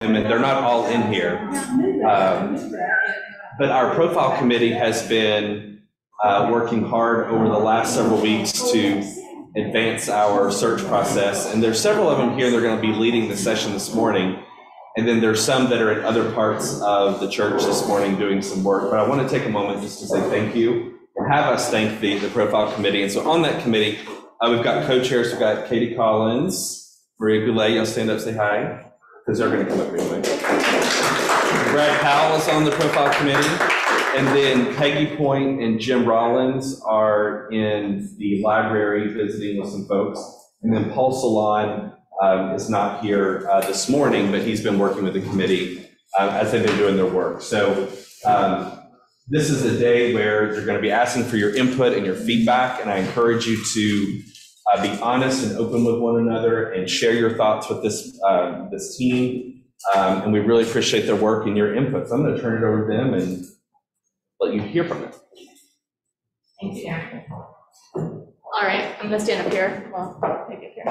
and they're not all in here. But our profile committee has been working hard over the last several weeks to advance our search process. And there's several of them here that are going to be leading the session this morning. And then there's some that are in other parts of the church this morning doing some work. But I want to take a moment just to say thank you and have us thank the profile committee. And so on that committee, we've got co-chairs. We've got Katie Collins, Maria Goulet. Y'all stand up, say hi, because they're going to come up anyway. Brad Powell is on the profile committee. And then Peggy Point and Jim Rollins are in the library visiting with some folks. And then Paul Salon is not here this morning, but he's been working with the committee as they've been doing their work. So this is a day where they're going to be asking for your input and your feedback, and I encourage you to be honest and open with one another and share your thoughts with this team. And we really appreciate their work and your input. So I'm going to turn it over to them and let you hear from them. Thanks, Aaron. All right, I'm going to stand up here. Well, take it here.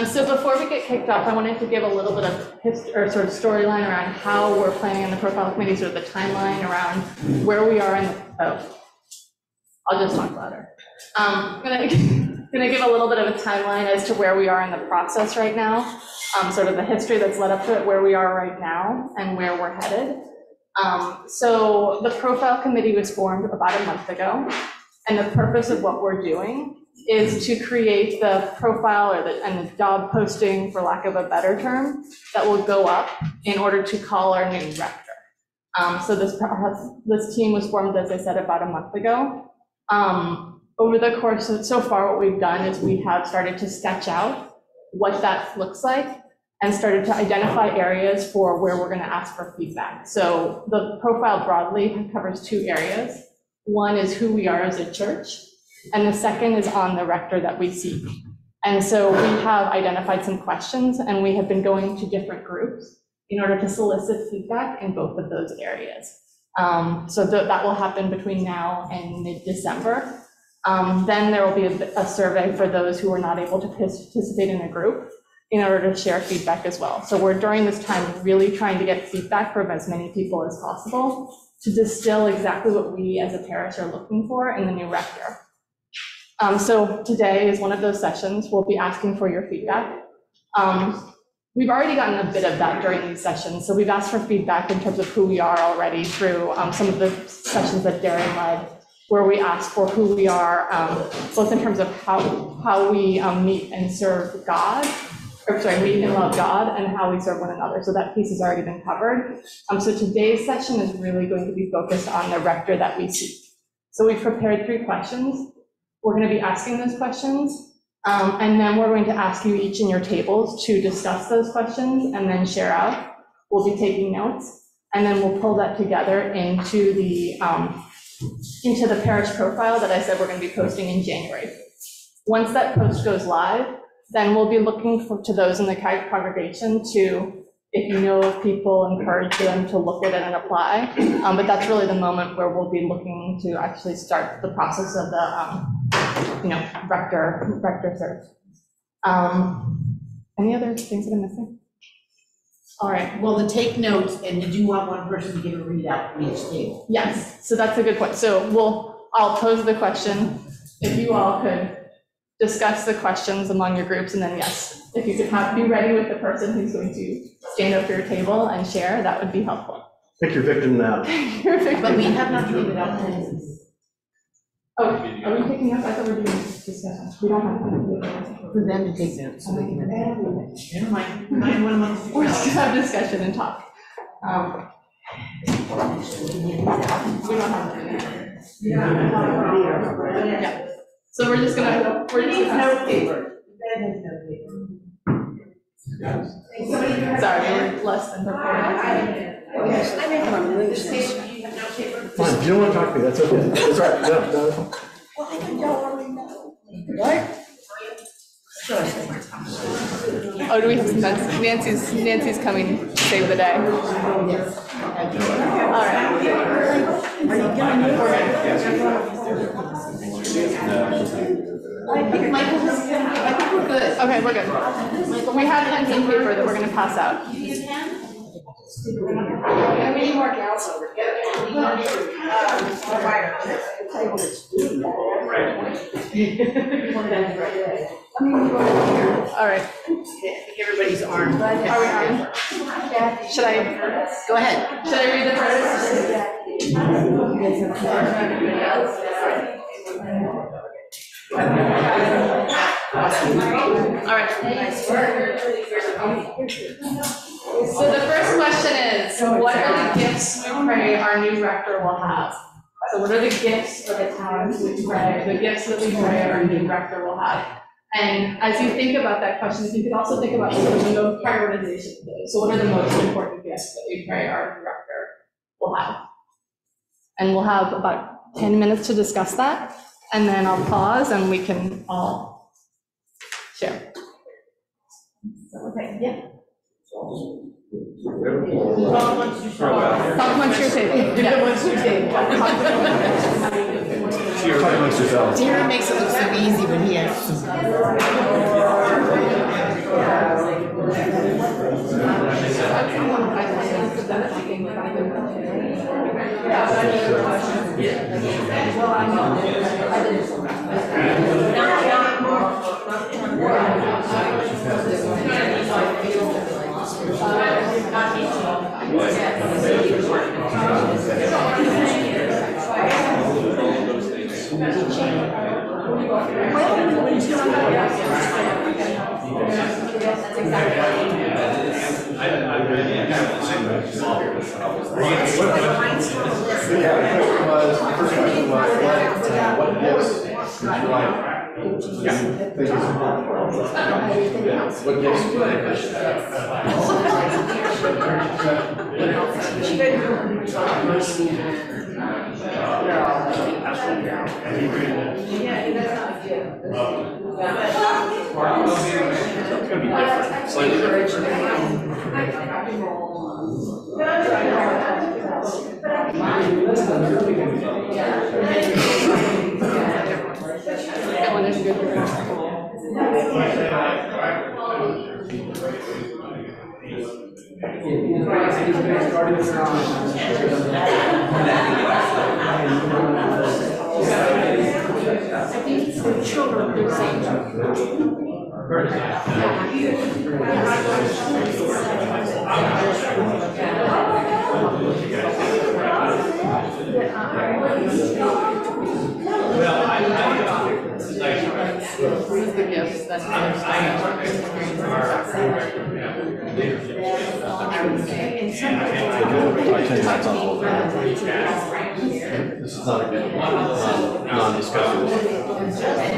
So before we get kicked off, I wanted to give a little bit of history or sort of storyline around how we're planning on the profile committee, sort of the timeline around where we are in the, I'll just talk louder. I'm gonna give a little bit of a timeline as to where we are in the process right now, sort of the history that's led up to it, where we are right now, and where we're headed. So the profile committee was formed about a month ago, and the purpose of what we're doing is to create the profile or the job posting, for lack of a better term, that will go up in order to call our new rector. So this team was formed, as I said, about a month ago. Over the course of, so far, what we've done is we have started to sketch out what that looks like and started to identify areas for where we're going to ask for feedback. So the profile broadly covers two areas. One is who we are as a church, and the second is on the rector that we seek. And so we have identified some questions, and we have been going to different groups in order to solicit feedback in both of those areas. So that will happen between now and mid-December. Then there will be a survey for those who are not able to participate in a group in order to share feedback as well. So we're during this time really trying to get feedback from as many people as possible to distill exactly what we as a parish are looking for in the new rector. So today is one of those sessions. We'll be asking for your feedback. We've already gotten a bit of that during these sessions. So we've asked for feedback in terms of who we are already through some of the sessions that Darren led, where we ask for who we are, both in terms of how we meet and serve God, meet and love God, and how we serve one another. So that piece has already been covered. So today's session is really going to be focused on the rector that we seek. So we've prepared 3 questions. We're going to be asking those questions, and then we're going to ask you each in your tables to discuss those questions and then share out. We'll be taking notes, and then we'll pull that together into the parish profile that I said we're going to be posting in January. Once that post goes live, then we'll be looking to those in the congregation to, if you know of people, encourage them to look at it and apply. But that's really the moment where we'll be looking to actually start the process of the rector search. Any other things that I'm missing? All right. Well, to take notes, and did you want one person to give a readout from each table? Yes, so that's a good point. So I'll pose the question. If you all could discuss the questions among your groups, and then yes, if you could be ready with the person who's going to stand up for your table and share, that would be helpful. Pick your victim now. Your victim. But we have not figured out plans. Oh, are we picking up? I thought we were doing discussion. We don't have to. For them to take notes. So they can never mind. We're just gonna have discussion and talk. We don't have to. Yeah. So we're just gonna. No paper. Ben has no paper. Sorry, we're less than prepared. Fine, if you don't want to talk to me, that's okay. That's right. No. Well, I think y'all already know. What? Oh, do we have Nancy's coming to save the day. Yes. All right. Are you going to I think we're good. Okay, we're good. We have pen and paper that we're gonna pass out. How many more gals over here? All right, I think everybody's armed. are we on? Should I Go ahead. read the first? All right. So the first question is, what are the gifts we pray our new rector will have? So what are the gifts for the town we pray, the gifts that we pray our new rector will have? And as you think about that question, you can also think about sort of the prioritization of those. So what are the most important gifts that we pray our new rector will have? And we'll have about 10 minutes to discuss that, and then I'll pause and we can all share. Okay, yeah. Talk amongst your table. Talk amongst yourselves. Darren makes it look so easy when he has some. This is not a good non-discussion.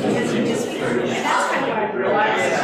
Because you just, and that's kind of what I realized.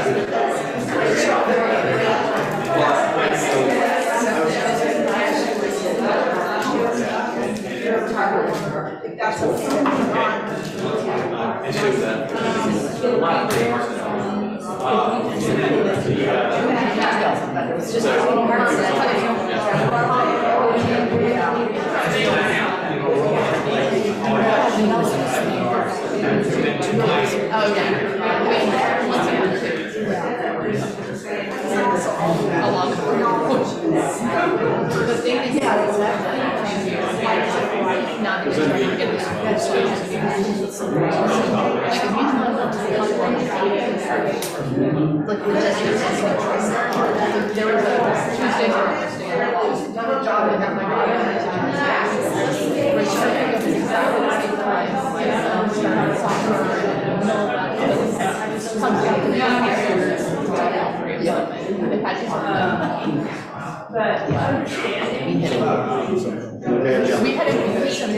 We had a commission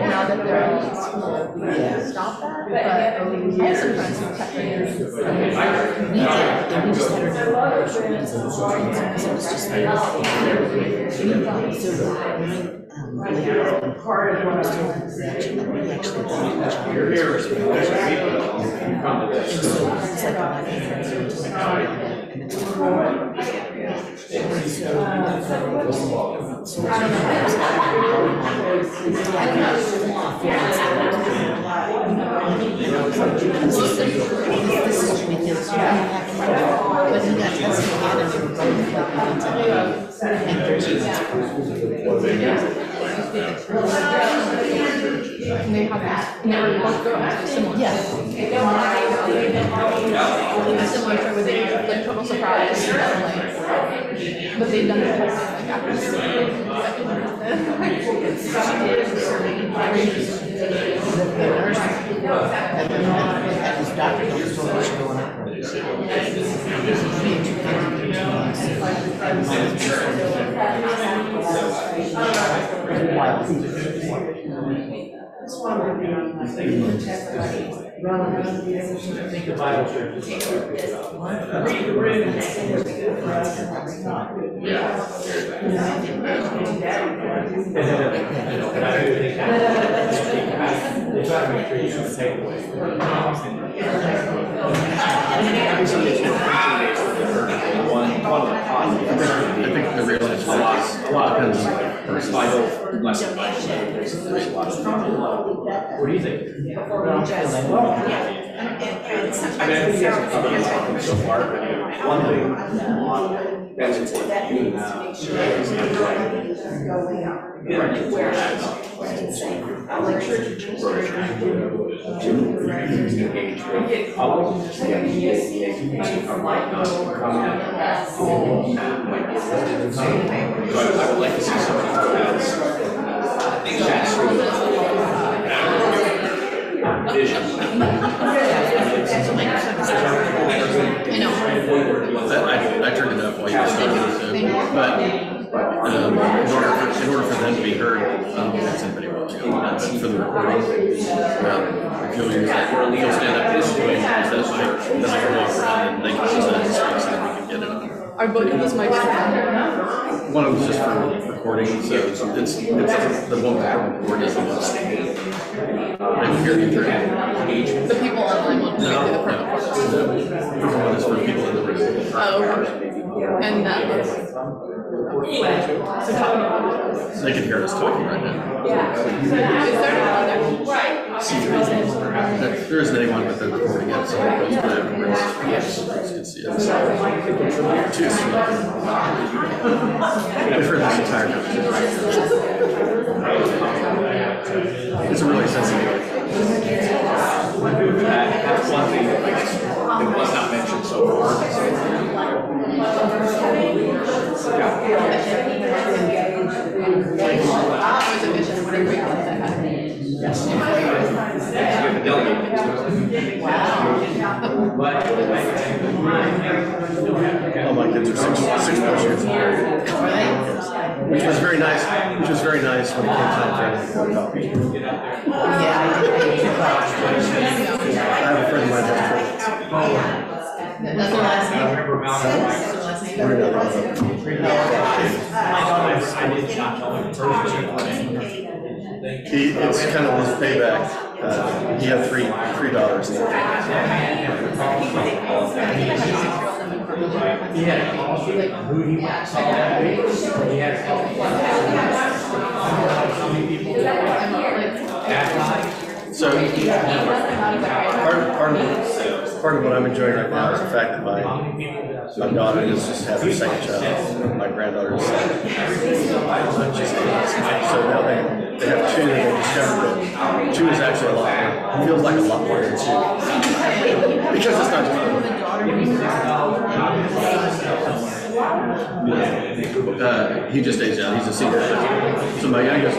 now that they're stop that, but I have some friends who kept it. We just had And they have that, and they were both girls, similar. Yeah. Similar to where they like total surprise, but they've done the testing like after the Think the Bible church is read the room. One of the positives. I think the realize a lot depends on the person. What do you think? I mean, I think that's so far, but one thing that's important to I would like to see something else. I think that's vision. I turned it up while you were talking, but in order for them to be heard, if anybody wants to, but for the recording, if you'll use that, you'll stand up this way and use that mic, then I can walk around and they can use that to speak so that we can get it on. Are both of those mics on? One of them's just for recording, so it's the one with the board is the one. I can hear you through. The people online will make the purpose. The one is for people in the room. Oh, and that was. So talking about. They can hear us talking right now. Is there another? There isn't anyone, but they're recording it, so it goes right afterwards. Yes, you can see it. Too sweet. I've heard this entire conversation. It's a really sensitive. That's one thing that was not mentioned so far. All my kids are six plus years old. Which was very nice. Which was very nice when it came time for everything to go. I have a friend of mine that's That's the last name. I did not know him personally. It's kind of his payback. He had three daughters. So part of what I'm enjoying right now is the fact that my daughter has just had her second child, my granddaughter is second. So now they have two that they discovered that two is actually a lot more. It feels like a lot more than two. Because it's not just he just stays down. He's a senior. So my youngest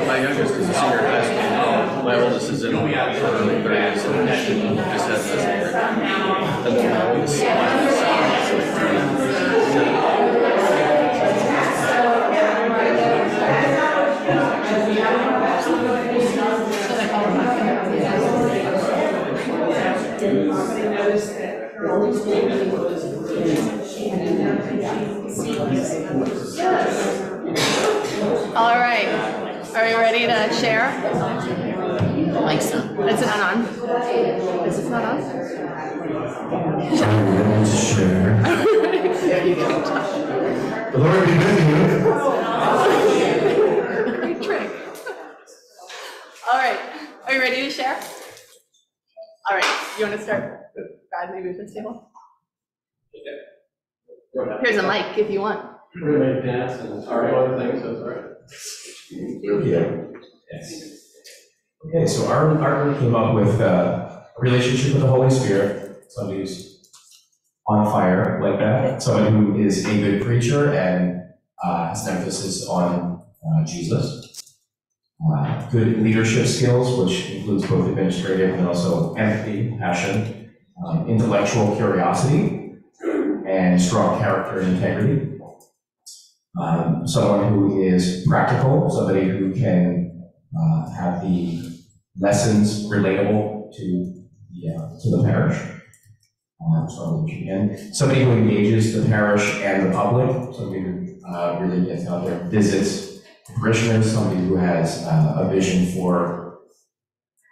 is a senior in high school. My oldest is in early 30s and just has this year. And then my oldest All right, are you ready to share? Mike's on. Is it not on? Is this not on? Share. There you go. The Lord be with you. Great trick. All right, are you ready to share? All right, you want to start? God, maybe with this table? Here's a mic if you want. We're gonna make dance and other things, that's all right. Yes. Okay, so our group came up with a relationship with the Holy Spirit, somebody who's on fire like that, somebody who is a good preacher and has an emphasis on Jesus. Good leadership skills, which includes both administrative and also empathy, passion, intellectual curiosity, and strong character and integrity. Someone who is practical, somebody who can have the lessons relatable to the parish. Somebody who engages the parish and the public, somebody who really gets out there, visits parishioners, somebody who has a vision for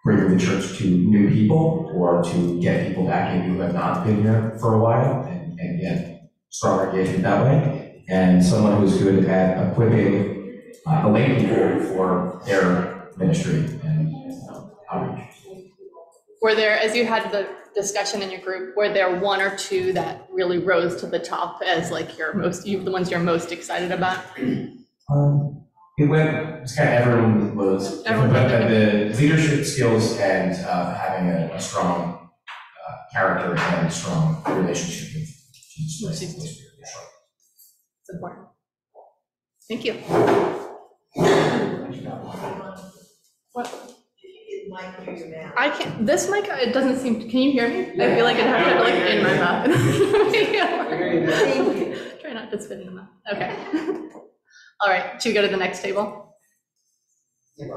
bringing the church to new people or to get people back in who have not been here for a while and get stronger engagement that way. And someone who's good at equipping the lay people for their ministry and outreach. Were there, as you had the discussion in your group, were there one or two that really rose to the top as like the ones you're most excited about? It's kind of everyone was different, but the leadership skills and having a strong character and a strong relationship with Jesus Christ. It's important. Thank you. What? I can't, this mic, it doesn't seem, can you hear me? I feel like I'd have to like in my mouth. Try not to spit in the mouth. Okay. All right, should we go to the next table? And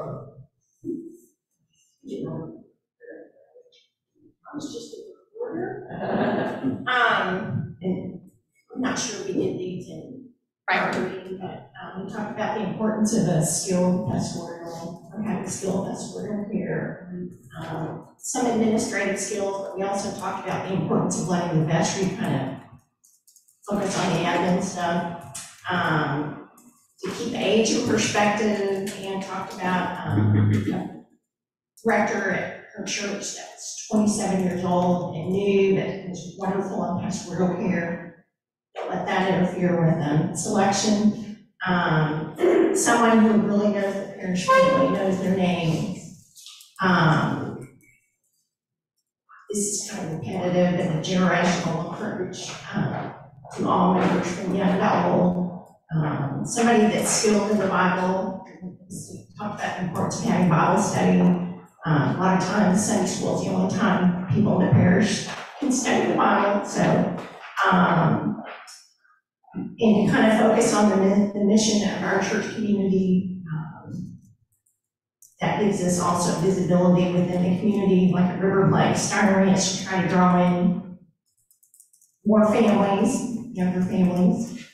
I'm not sure we did these in priority, but we talked about the importance of a skilled pastoral, or having skilled pastoral care. Some administrative skills, but we also talked about the importance of letting the vestry kind of focus on the admin stuff. To keep age in perspective, and talked about Rector at her church that's 27 years old and new, that was wonderful in pastoral care. Don't let that interfere with selection. Someone who really knows the parish family, knows their names. This is kind of repetitive and a generational approach to all members from young to old. Somebody that's skilled in the Bible. Talk about the importance of having Bible study. A lot of times, Sunday school is the only time people in the parish can study the Bible. So, and to kind of focus on the mission of our church community. That gives us also visibility within the community, like at River Lake, Steiner Ranch, to try to draw in more families, younger families.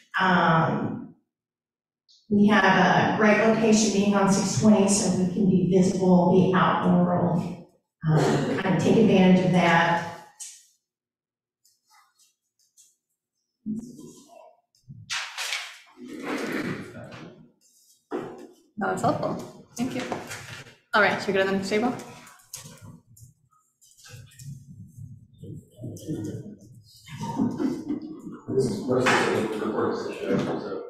We have a great location being on 620, so we can be visible, be out in the world, kind of take advantage of that. That was helpful. Thank you. All right, should we go to the next table? This is most of the reports to show, so.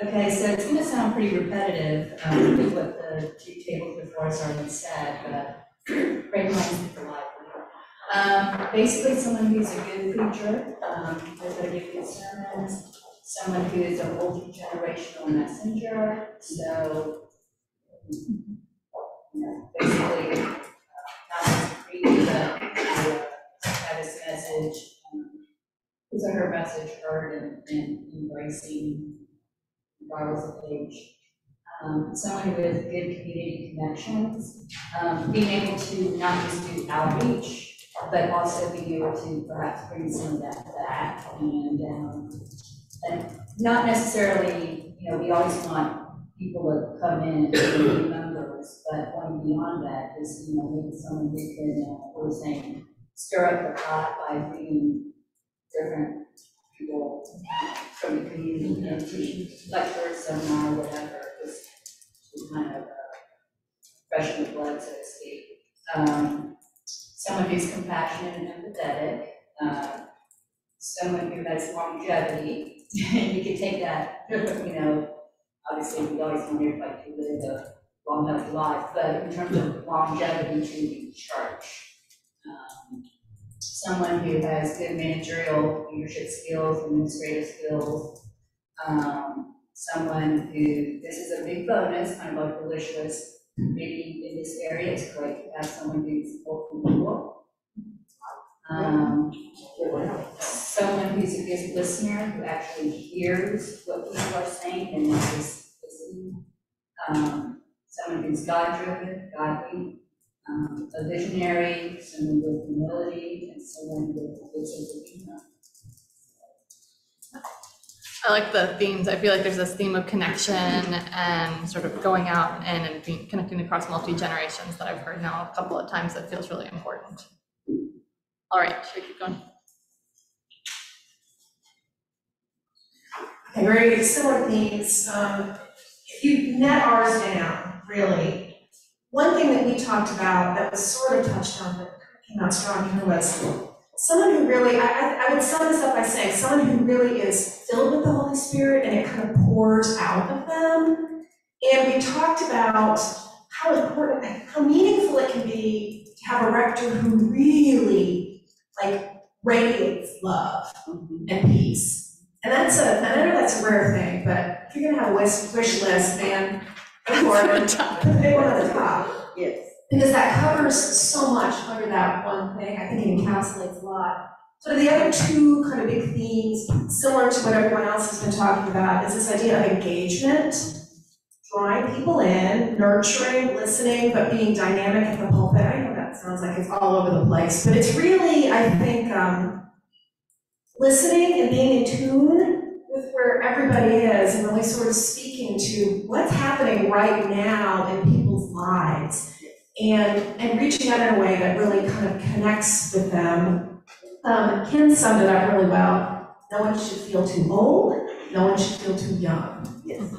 Okay, so it's gonna sound pretty repetitive, with what the two tables before us already said, but great minds differ alike. Basically, someone who's a good preacher, they're gonna give good sermons, someone who is a multi-generational messenger, so, basically, not just preaching, but have his message, his or her message heard and embracing regardless of age. Someone with good community connections, being able to not just do outreach, but also being able to perhaps bring some of that back and not necessarily, we always want people to come in and be members, but going beyond that is, maybe someone who can, what we're saying, stir up the pot by bringing different people from the community into lectures, seminar, whatever, just to kind of freshen the blood, so to speak. Someone who's compassionate and empathetic, someone who has longevity. You can take that, obviously we always want everybody to live a long, healthy life, but in terms of longevity to the church. Someone who has good managerial leadership skills, administrative skills. Someone who, this is a big bonus, kind of like the wish list, maybe in this area, it's great to have someone who's open people. Someone who's a good listener, who actually hears what people are saying and not just listening. Someone who's God-driven, godly. A visionary, someone with humility, and someone with a good sense of humor. I like the themes. I feel like there's this theme of connection and sort of going out and connecting across multi-generations that I've heard now a couple of times that feels really important. All right, should we keep going? Okay, very similar themes. If you net ours down, really, one thing that we talked about that was sort of touched on but came out strong here was someone who really, I would sum this up by saying someone who really is filled with the Holy Spirit and it kind of pours out of them. And we talked about how important, how meaningful it can be to have a rector who really radiates love and peace. And I know that's a rare thing, but if you're gonna have a wish list, man, put the big one at the top. Yes. Because that covers so much under that one thing. I think it encapsulates a lot. So the other two kind of big themes, similar to what everyone else has been talking about, is this idea of engagement, drawing people in, nurturing, listening, but being dynamic in the pulpit. I know that sounds like it's all over the place, but it's really, I think, listening and being in tune with where everybody is and really sort of speaking to what's happening right now in people's lives and reaching out in a way that really kind of connects with them. Ken summed it up really well. No one should feel too old, no one should feel too young. Yes.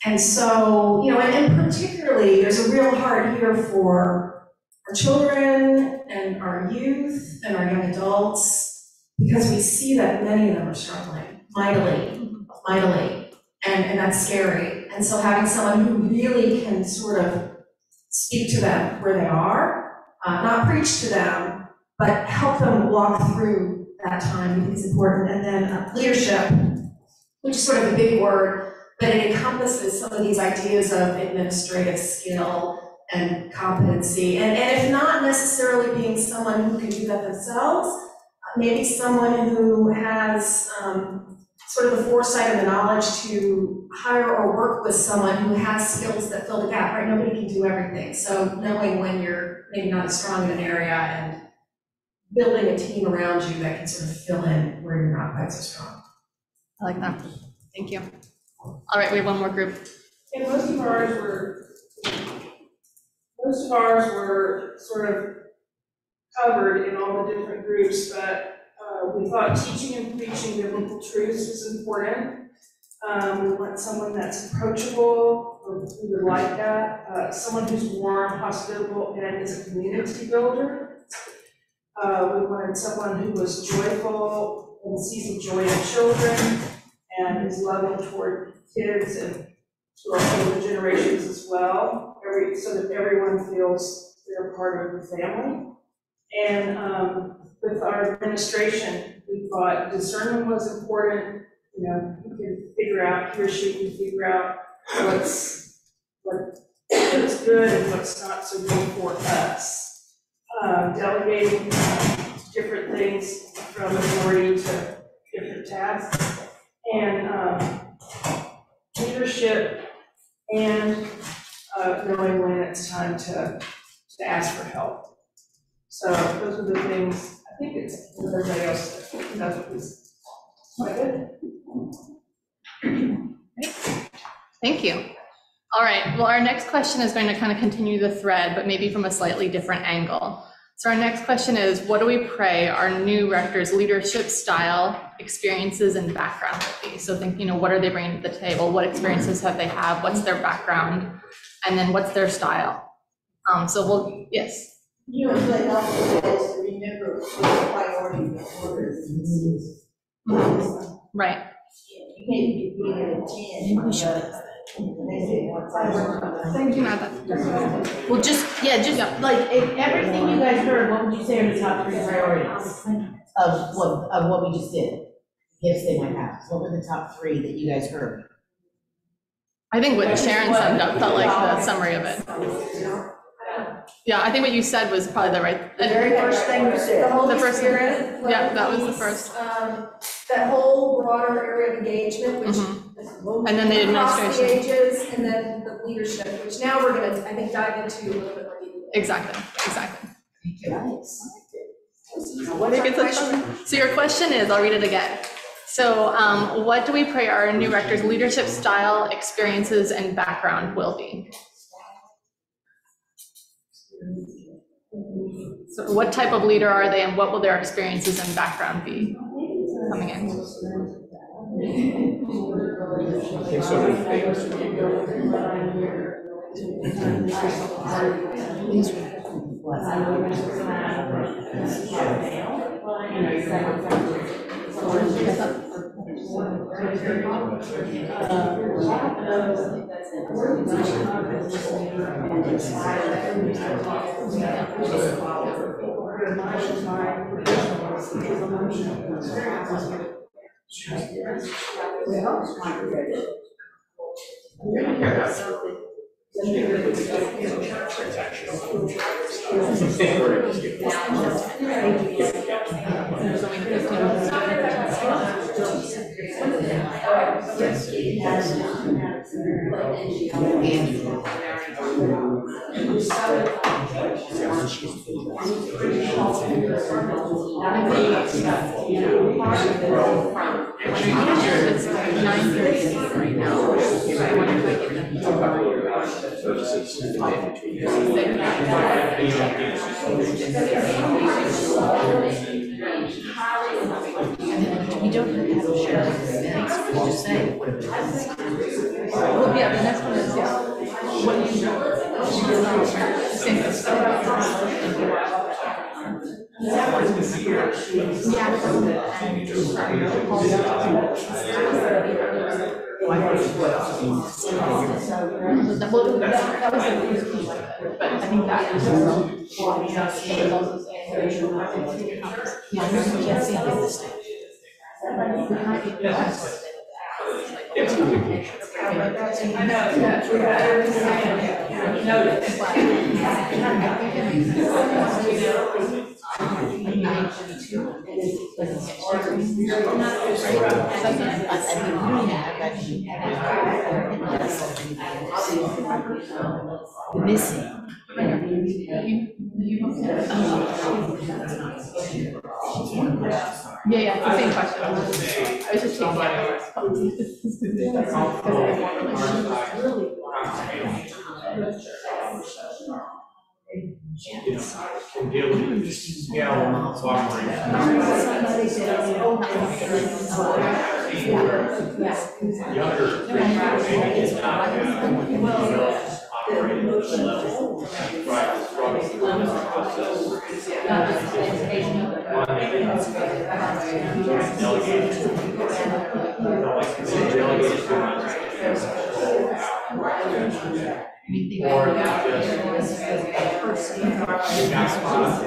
And so, and particularly there's a real heart here for our children and our youth and our young adults, because we see that many of them are struggling mightily, and that's scary. And so having someone who really can sort of speak to them where they are, not preach to them, but help them walk through that time, I think is important. And then leadership, which is sort of a big word, but it encompasses some of these ideas of administrative skill and competency. And if not necessarily being someone who can do that themselves, maybe someone who has sort of the foresight and the knowledge to hire or work with someone who has skills that fill the gap, right? Nobody can do everything. So knowing when you're maybe not as strong in an area and building a team around you that can sort of fill in where you're not quite so strong. I like that. Thank you. All right, we have one more group. And most of ours were sort of covered in all the different groups, but we thought teaching and preaching biblical truths was important. We want someone that's approachable, or we would like that. Someone who's warm, hospitable, and is a community builder. We wanted someone who was joyful and sees the joy in children and is loving toward kids and to our older generations as well, so that everyone feels they're part of the family. And with our administration, we thought discernment was important. You know, he or she can figure out what's good and what's not so good for us. Delegating different things from authority to different tasks, and leadership, and knowing when it's time to ask for help. So those are the things. I think it's everybody else that knows what this. Quite good. Thank you. All right, well, our next question is going to kind of continue the thread, but maybe from a slightly different angle. So our next question is, what do we pray our new rector's leadership style, experiences, and background will be? So think, what are they bringing to the table? What experiences have they had? What's their background? And then what's their style? Yes. You know, like also to remember the priority of orders. Right. You can't be being at a 10. Thank you, Martha. Well, just like, if everything you guys heard, what would you say are the top 3 priorities of what we just did? Gifts they might have. What were the top 3 that you guys heard? I think what Sharon summed up felt like the summary of it. Yeah, I think what you said was probably The very first thing you said. The Holy Spirit. Yeah, that was the first. That whole broader area of engagement, which. And then the administration. Across the ages, and then the leadership, which now we're gonna, I think, dive into a little bit more deeply. Exactly. Nice. So your question is, I'll read it again. So what do we pray our new rector's leadership style, experiences, and background will be? So what type of leader are they, and what will their experiences and background be coming in? I think so many things. It's 9:30 right now. I wonder if I get them You don't have to share minutes, you just say what it is. Well, yeah, the next one is, what do you know? That was a piece, but I think that was It's communication. I know, yeah, we got everything, noticed. Missing. Yeah, it's the same question. I was just changing Can deal with the scale of operations. Younger, maybe it's not operating at the level, right, struggling with this process. Or just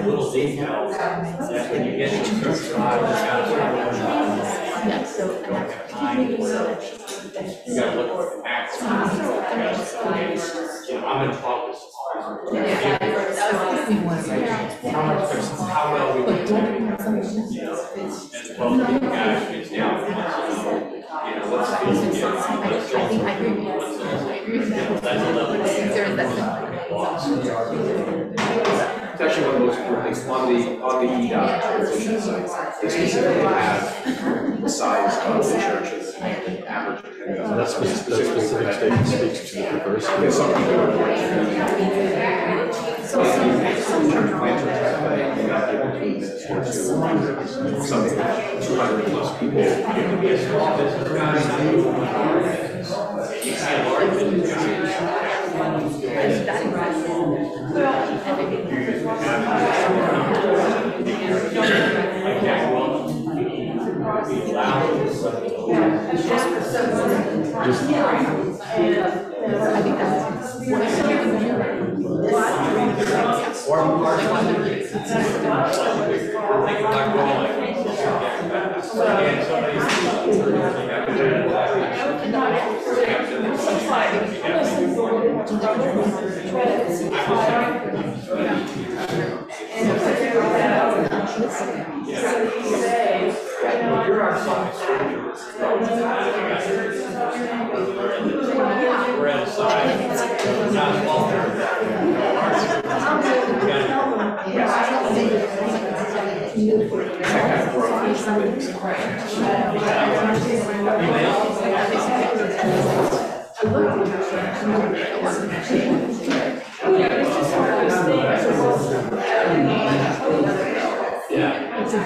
little details that when you get into the side, you gotta look at the facts. I'm in focus. How well we can do it. As well as the guys gets down. Let's do it. I agree with that. It's actually one of the most important things on the EDOT transition site. They specifically have the size of the churches and average attendance. That specific statement speaks to the diversity. Because some people are some church planters have not able to administer to some 200 plus people. It can be a small business. You see a large business. You're our son. We're at a side. Not small. Yeah. It's a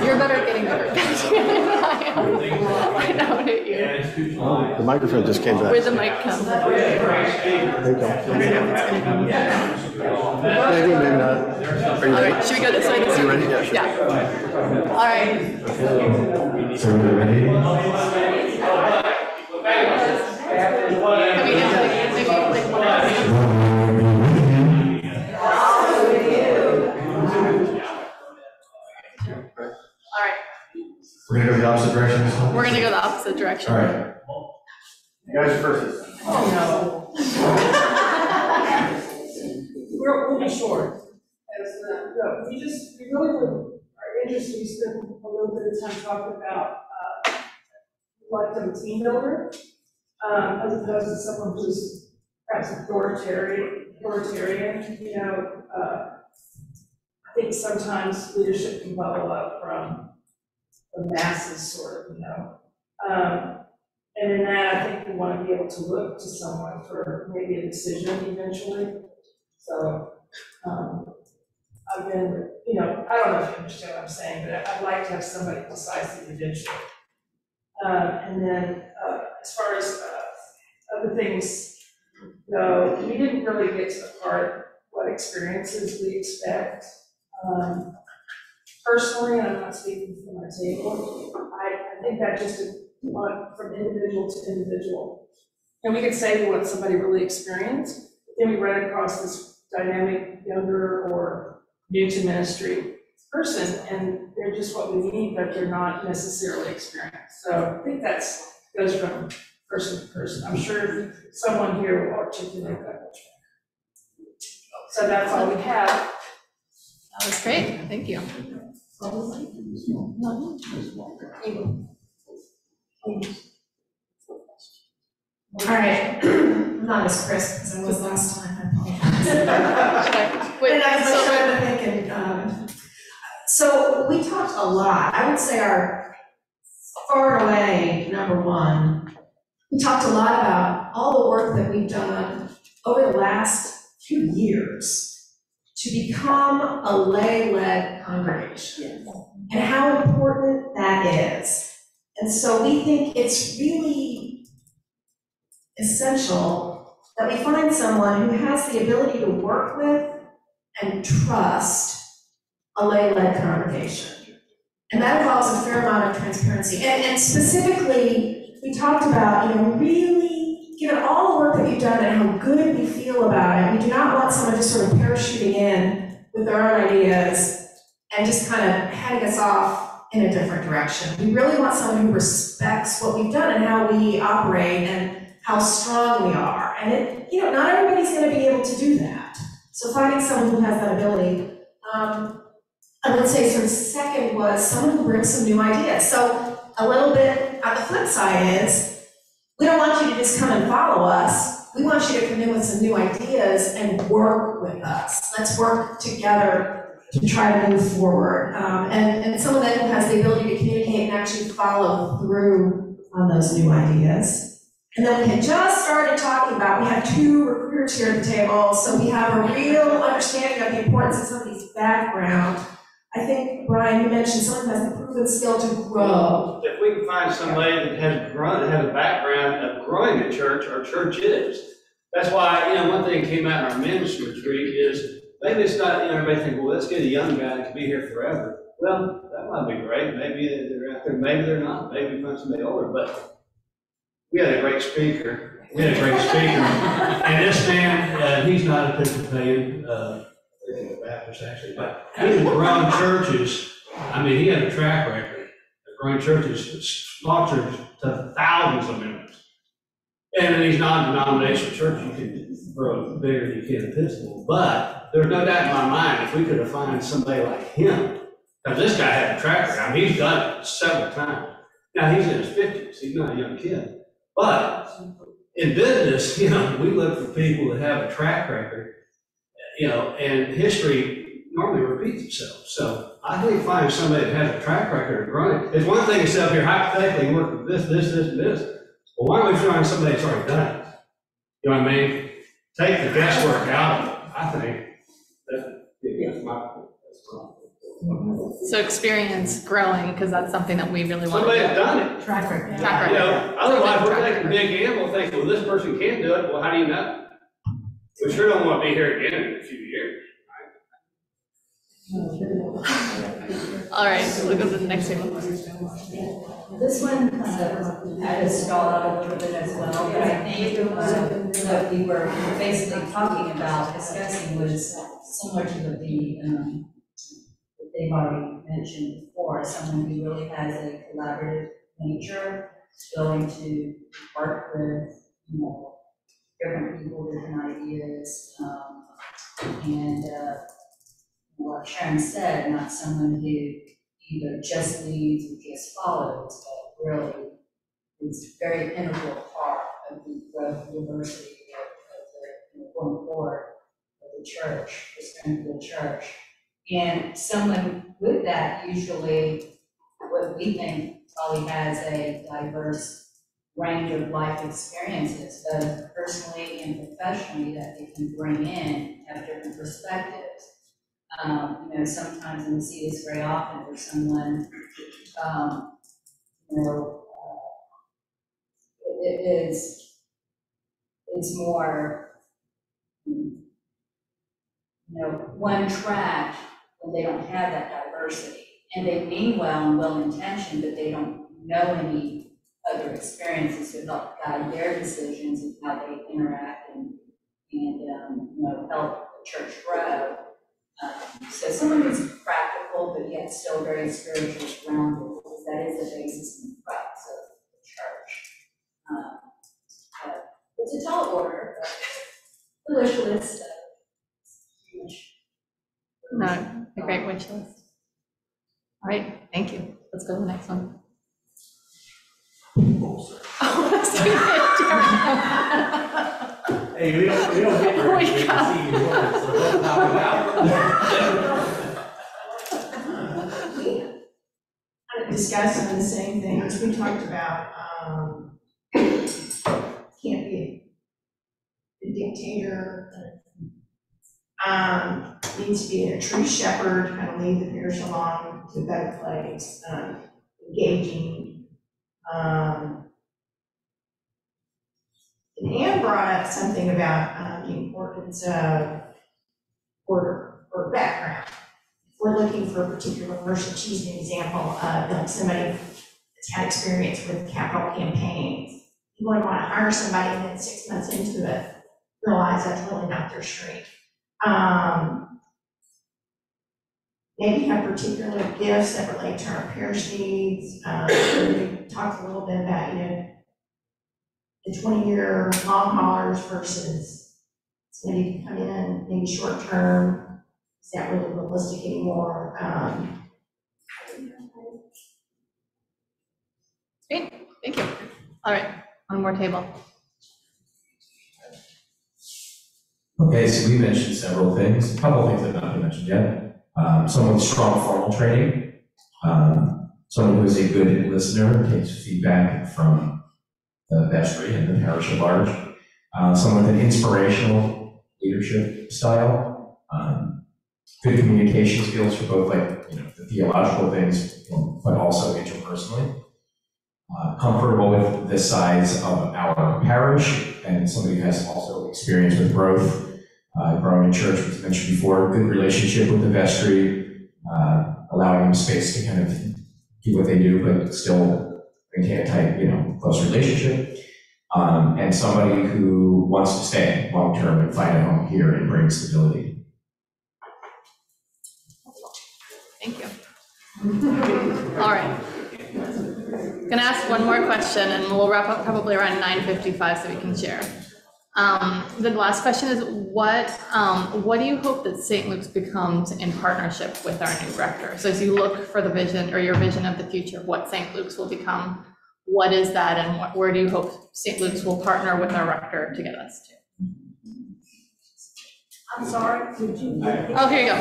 You're better at getting better at The microphone just came back. Where'd the mic come? There you go. Maybe, maybe not. Are you All ready? right, should we go this way? Are you ready? Yeah, sure. Yeah. All right. So we're ready? Can we get maybe like one at a time? All right. We're gonna go the opposite direction this time? We're gonna go the opposite direction. All right. You guys are first. We'll be short. We really are interested, we spent a little bit of time talking about, like a team builder, as opposed to someone who's perhaps authoritarian, I think sometimes leadership can bubble up from the masses, sort of, and in that, I think we want to be able to look to someone for maybe a decision eventually. So, I've been, I don't know if you understand what I'm saying, but I'd like to have somebody decisive eventually. And then, as far as other things go, we didn't really get to the part what experiences we expect. Personally, and I'm not speaking from my table, I think that just from individual to individual. And we could say we want somebody really experienced, then we run across this dynamic, younger or new to ministry person, and they're just what we need, but they're not necessarily experienced. So I think that's goes from person to person. I'm sure someone here will articulate that much better. So that's all we have. That was great, thank you. All right, I'm not as crisp as I was last time, I apologize. Wait, And I was so- trying to think, and, so we talked a lot, I would say our far and away number one, we talked a lot about all the work that we've done over the last few years to become a lay-led congregation, and how important that is. And so we think it's really essential that we find someone who has the ability to work with and trust a lay-led congregation. And that involves a fair amount of transparency. And specifically, we talked about, really, given all the work that we've done and how good we feel about it, we do not want someone just sort of parachuting in with their own ideas and just kind of heading us off in a different direction. We really want someone who respects what we've done and how we operate and how strong we are. And not everybody's going to be able to do that. So finding someone who has that ability. I would say sort of second was someone who brings some new ideas. So a little bit on the flip side is, we don't want you to just come and follow us. We want you to come in with some new ideas and work with us. Let's work together to try to move forward. And someone that has the ability to communicate and actually follow through on those new ideas. And then we had just started talking about, we have two recruiters here at the table, so we have a real understanding of the importance of somebody's background. I think, Brian, you mentioned someone who has the proven skill to grow. If we can find somebody that has a background of growing a church, our church is. That's why, one thing that came out in our ministry retreat is, maybe it's not, everybody think, well, let's get a young guy that can be here forever. Well, that might be great. Maybe they're out there, maybe they're not. Maybe we find somebody older, but we had a great speaker. And this man, he's not a Episcopalian, Baptist actually, but he's grown churches. I mean, he had a track record of growing churches, small churches, to thousands of members. And in these non-denominational churches, you can grow bigger than you can Episcopal. But there's no doubt in my mind, if we could have found somebody like him, because this guy had a track record. I mean, he's done it several times. Now, he's in his 50s. He's not a young kid. But in business, we look for people that have a track record, and history normally repeats itself. So I think finding somebody that has a track record of growing, it's one thing to sit up here hypothetically and work with this, and this. Well, why don't we find somebody that's already done it? You know what I mean? Take the guesswork out of it, I think. That's my point. So experience growing, because that's something that we really want to Somebody do. that's done it. Track record. Track record. Otherwise, we're taking a big gamble, thinking, well, this person can't do it. Well, how do you know? We sure don't want to be here again in a few years. All right, we'll go to the next table. This one kind of had to stall out a little bit as well, but I think what we were basically talking about, discussing was similar to what that they've already mentioned before, someone who really has a collaborative nature, willing to work with, different people, different ideas, and like Sharon said, not someone who either just leads or just follows, but really is very integral part of the growth and diversity of the going forward of the church, the strength of the church. And someone with that usually, what we think probably has a diverse range of life experiences, both personally and professionally, that they can bring in, have different perspectives. Sometimes, and we see this very often, where someone, it's more, one track when they don't have that diversity. And they mean well and well-intentioned, but they don't know any other experiences to help guide their decisions and how they interact and help the church grow. So someone who's practical, but yet still very spiritually grounded, because that is the basis and crux of the church. It's a tall order, but the wish list huge. No, a great wish list. All right, thank you. Let's go to the next one. Hey, we don't get your to see you once, so let's talk about. Discussing the same things we talked about, can't be a dictator. Needs to be a true shepherd, kind of lead the parish along to a better place, engaging. And Anne brought up something about the importance of order or background. If we're looking for a particular person, she's an example of like somebody that's had experience with capital campaigns. You wouldn't want to hire somebody and then 6 months into it, realize that's really not their strength. Maybe have particular gifts that relate to our parish needs. We talked a little bit about, the 20-year long haulers versus somebody to come in, maybe short term. Is that really realistic anymore? Great, thank you. All right, one more table. Okay, so we mentioned several things, a couple of things that have not been mentioned yet. Someone with strong formal training, someone who is a good listener, takes feedback from the vestry and the parish at large, someone with an inspirational leadership style, good communication skills for both the theological things, but also interpersonally, comfortable with the size of our parish, and somebody who has also experience with growth. Growing in church, was mentioned before, good relationship with the vestry, allowing them space to kind of do what they do, but still maintain a tight, close relationship. And somebody who wants to stay long-term and find a home here and bring stability. Thank you. All right. I'm gonna ask one more question and we'll wrap up probably around 9:55 so we can share. The last question is, what do you hope that St. Luke's becomes in partnership with our new rector? So as you look for the vision or your vision of the future of what St. Luke's will become, what is that, and where do you hope St. Luke's will partner with our rector to get us to? I'm sorry, could you? Oh, here you go.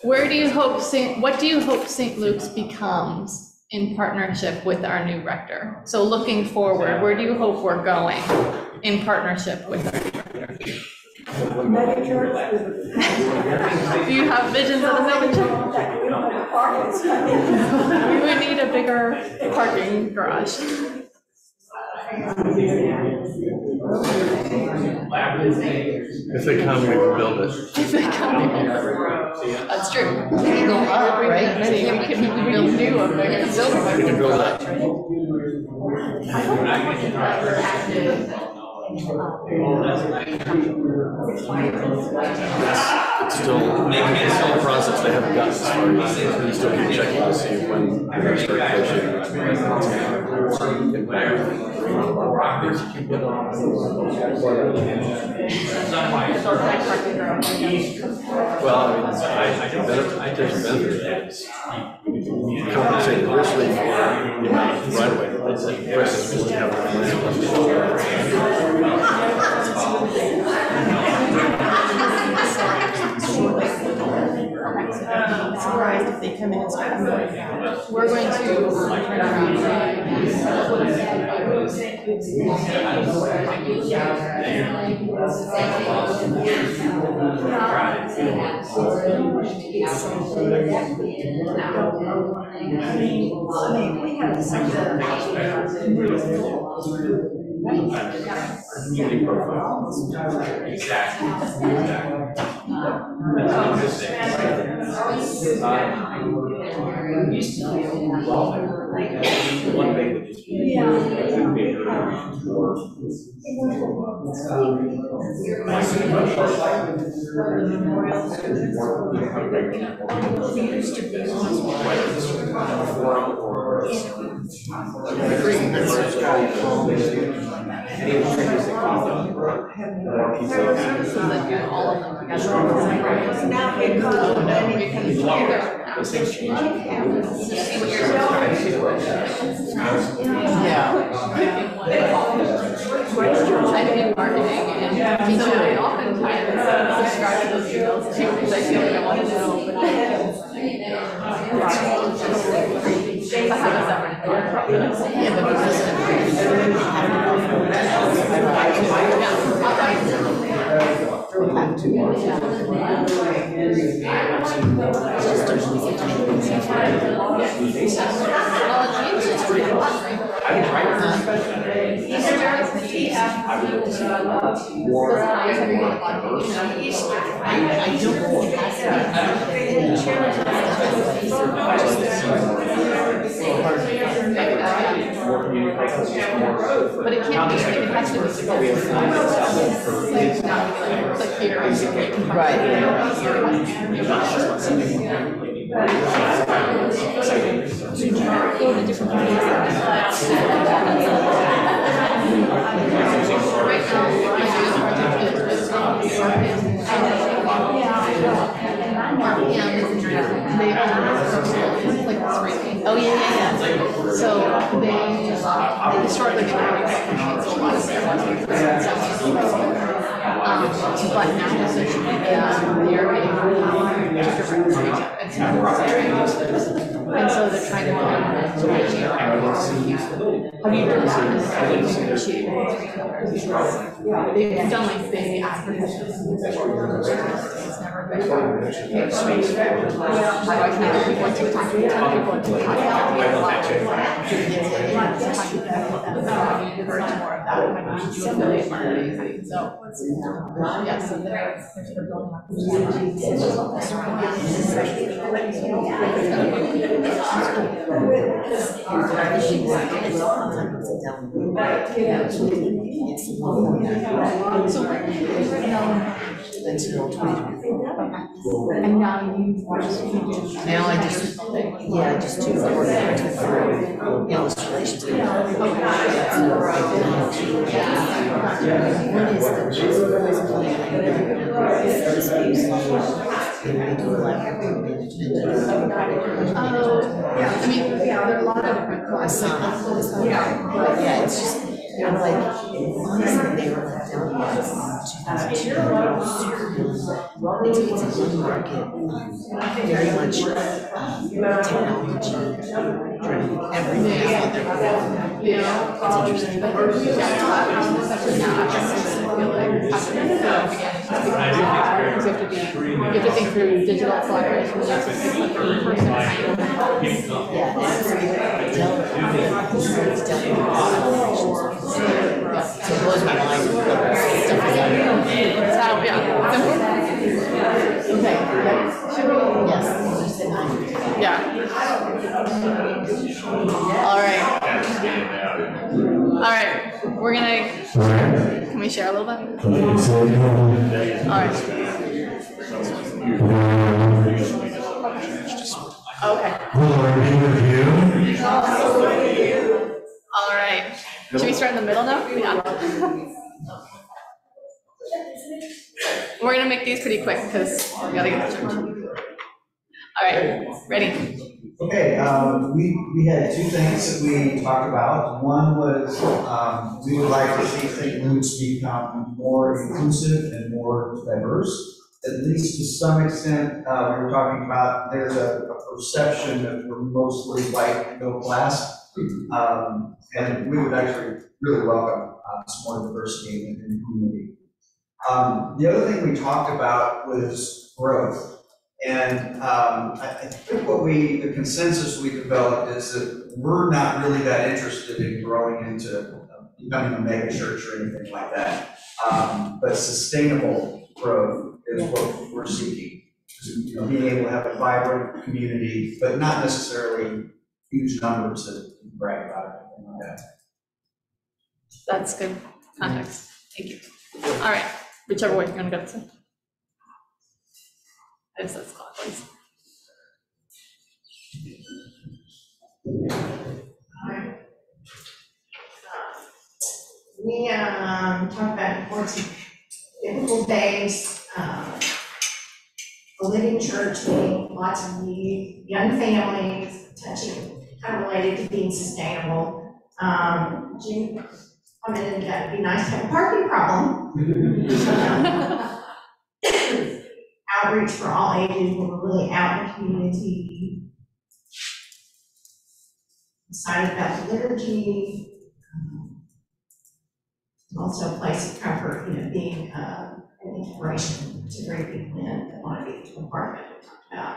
What do you hope St. Luke's becomes in partnership with our new rector? So looking forward, where do you hope we're going in partnership with our new rector? Do you have visions of the mega church? We would need a bigger parking garage. If they come, we can build it. If they come, that's true. We can go up, right? We can build new a bigger building. We can build that. It's still a process. They haven't gotten as far. We still keep checking to see when they're going to start Well, I think benefit is compensate richly for the amount of right away. The rest is just to have Surprised if they come in and start moving. We're going to turn around. We have Community profile. Exactly. One thing that just I've been in marketing and so I oftentimes subscribe to those emails too because I feel like I want to know. But I have a separate account. Yeah, but but it can't be, it has to be like here. Right. Oh, yeah. So they historically didn't have so a lot of their but now with social media, they're able to direct reach out and so they're trying to build have you done that? They've done like big advertisements. It's never been. My wife and I went to talk to a ton of people and talk about more of that. Affiliate marketing. So yeah, so they're sort of building up. And now you just now I just do illustrations. What yeah, I mean, there are a lot of different classes. Yeah, it's just kind of like, honestly, they were let down in 2002. It's a young market, very much technology driven, everything is out there. Yeah, it's interesting. You have to think through digital collaboration. Yeah, it's very delicate. So it blows my mind. Stuff like that. Okay. Yes. Yeah. All right. We're gonna. Can we share a little bit? All right. Okay. All right. Should we start in the middle now? Yeah. We're gonna make these pretty quick because we gotta get to church. All right, ready? Okay, we had two things that we talked about. One was we would like to see St. Luke's become more inclusive and more diverse. At least to some extent, we were talking about there's a perception that we're mostly white middle class. And we would actually really welcome some more diversity in the community. The other thing we talked about was growth. And I think the consensus we developed is that we're not really that interested in growing into becoming a mega church or anything like that. But sustainable growth is what we're seeking. You know, being able to have a vibrant community, but not necessarily huge numbers that you can brag about or anything like that. That's good context. Thank you. All right, whichever way you're gonna go. So. I guess that's clockwise. We talked about importance of biblical days, a living church, meeting lots of young families, touching, kind of related to being sustainable. Jim commented that it'd be nice to have a parking problem. Outreach for all ages, we're really out in the community. Excited about the liturgy. Also a place of comfort, being an integration to bring people in that want to be to a part of it. We talked about,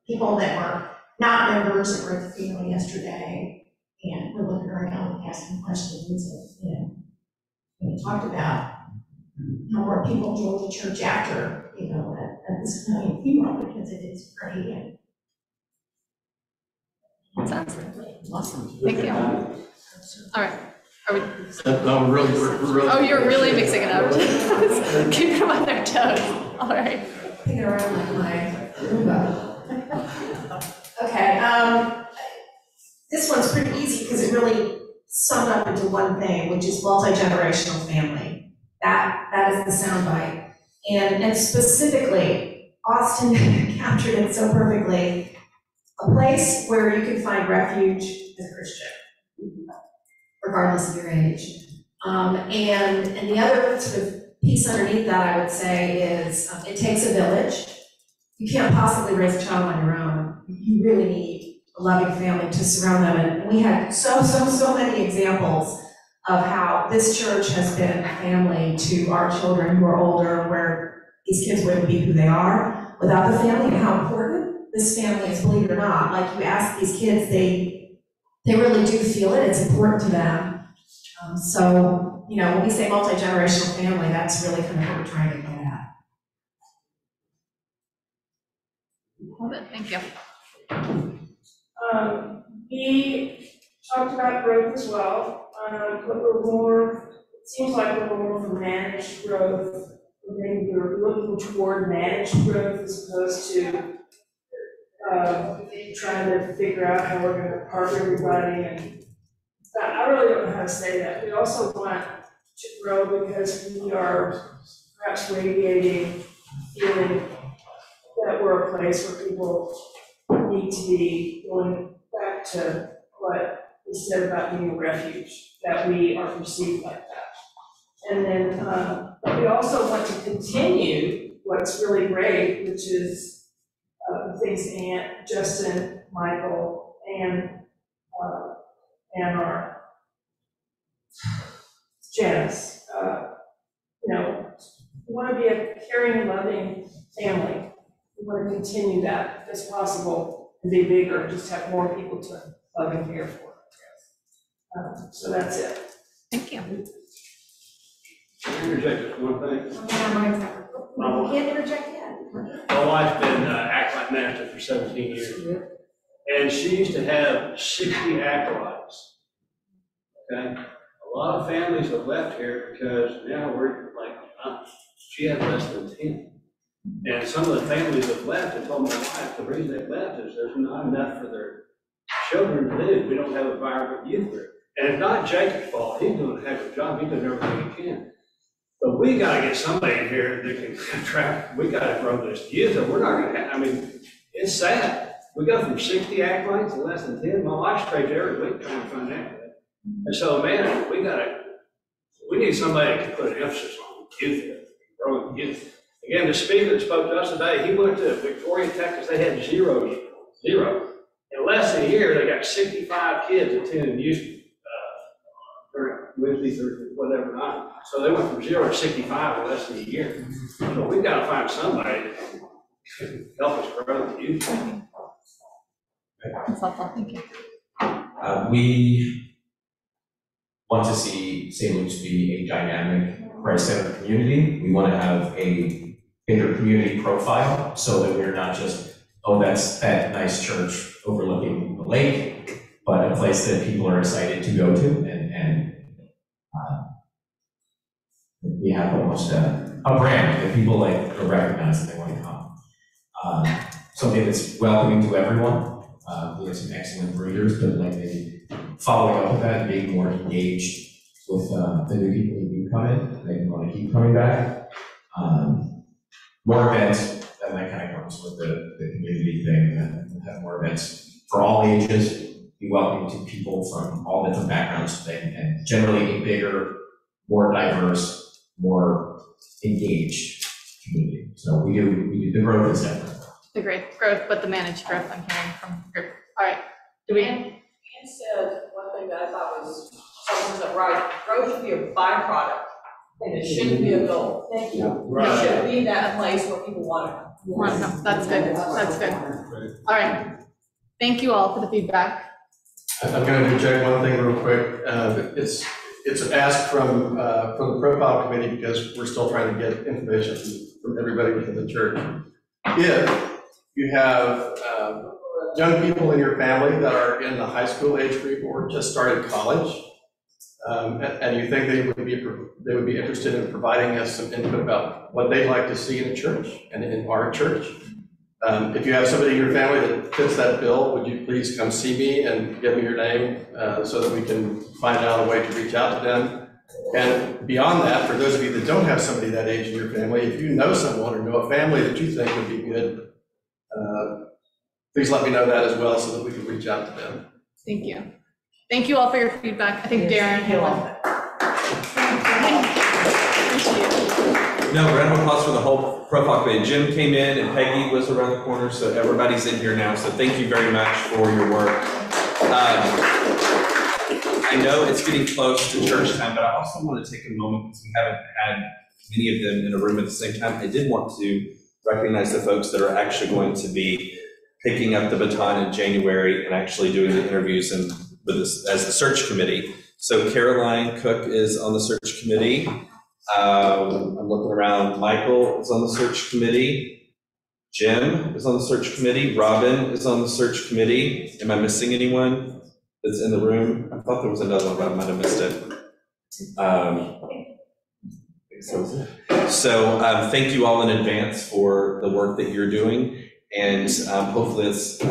people that were not members that were at the funeral yesterday, and we're looking around and asking questions, and we talked about how more people joined the church after, at this kind of funeral, because it is pretty and Sounds awesome. Thank you. All right. Are we? No, we're really. Oh, you're really mixing it up. Keep them on their toes. All right. picking around like my Roomba. Okay, this one's pretty easy because it really summed up into one thing, which is multi-generational family. That is the soundbite. And specifically, Austin captured it so perfectly. A place where you can find refuge as a Christian, regardless of your age. And the other sort of piece underneath that, I would say, is it takes a village. You can't possibly raise a child on your own. You really need a loving family to surround them. And we had so many examples of how this church has been a family to our children who are older, where these kids wouldn't be who they are without the family, and how important this family is, believe it or not. Like, you ask these kids, they really do feel it. It's important to them. So, you know, when we say multi-generational family, that's really kind of what we're trying to get at. Love it, thank you. We talked about growth as well, but it seems like we're more for managed growth. Maybe we're looking toward managed growth as opposed to trying to figure out how we're going to park everybody. And I really don't know how to say that. We also want to grow because we are perhaps radiating feeling that we're a place where people need to be going back to what we said about being a refuge, that we are perceived like that. And then, but we also want to continue what's really great, which is the things Aunt, Justin, Michael, and our Janice, you know, we want to be a caring and loving family. We want to continue that if it's possible and be bigger, just have more people to love and care for. So that's it. Thank you. Can I interject just one thing? You can't interject yet. My wife's been acolyte master for 17 years. And she used to have 60 acolytes. Okay? A lot of families have left here because now we're like, she had less than 10. And some of the families have left and told my wife the reason they left is there's not enough for their children to do. We don't have a vibrant youth group. And it's not Jacob's fault. He's doing a heck of a job. He's doing everything he can. But we gotta get somebody in here that can attract, we gotta grow this youth, or we're not gonna have, I mean, it's sad. We go from 60 acolytes to less than 10. My wife's crazy every week trying to find acolytes. And so, man, we need somebody that can put an emphasis on youth, growing youth. Again, the speaker that spoke to us today, he went to Victoria, Texas. They had zero. In less than a year, they got 65 kids attending youth Wednesday, Thursday, whatever night. So they went from 0 to 65 in less than a year. So we've got to find somebody that can help us grow the youth. That's helpful, thank you. We want to see St. Luke's be a dynamic, Christ-centered community. We want to have a bigger community profile so that we're not just, oh, that's that nice church overlooking the lake. but a place that people are excited to go to, and we have almost a brand that people like to recognize that they want to come. Something that's welcoming to everyone. We have some excellent breeders, but like maybe following up with that and being more engaged with the new people who do come in, they want to keep coming back. More events, that kind of comes with the community thing, and we'll have more events for all ages, be welcoming to people from all different backgrounds, and generally a bigger, more diverse, more engaged community. So we do the growth is different. The great growth, but the managed growth I'm hearing from the group. All right, do we? And said one thing that I thought was 100% right, growth should be a byproduct, and it shouldn't be a goal. Thank you. It should be that place where people want to come. Want to come. That's good, that's good. All right, thank you all for the feedback. I'm going to interject one thing real quick. It's an ask from the profile committee, because we're still trying to get information from everybody within the church. If you have young people in your family that are in the high school age group or just started college, and you think they would be interested in providing us some input about what they'd like to see in a church and in our church. If you have somebody in your family that fits that bill, would you please come see me and give me your name so that we can find out a way to reach out to them. And beyond that, for those of you that don't have somebody that age in your family, if you know someone or know a family that you think would be good, please let me know that as well so that we can reach out to them. Thank you. Thank you all for your feedback. I think Darren had one. No, round of applause for the whole profile committee. Jim came in and Peggy was around the corner, so everybody's in here now. So thank you very much for your work. I know it's getting close to church time, but I also want to take a moment, because we haven't had many of them in a room at the same time. I did want to recognize the folks that are actually going to be picking up the baton in January and actually doing the interviews and with us as the search committee. So Caroline Cook is on the search committee. I'm looking around. Michael is on the search committee. Jim is on the search committee. Robin is on the search committee. Am I missing anyone that's in the room? I thought there was another one, but I might have missed it. So thank you all in advance for the work that you're doing. And hopefully it's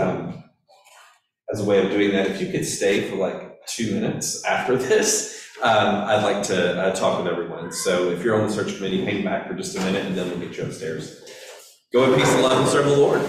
as a way of doing that. If you could stay for like 2 minutes after this, I'd like to talk with everyone. So if you're on the search committee, hang back for just a minute and then we'll get you upstairs. Go in peace and love and serve the Lord.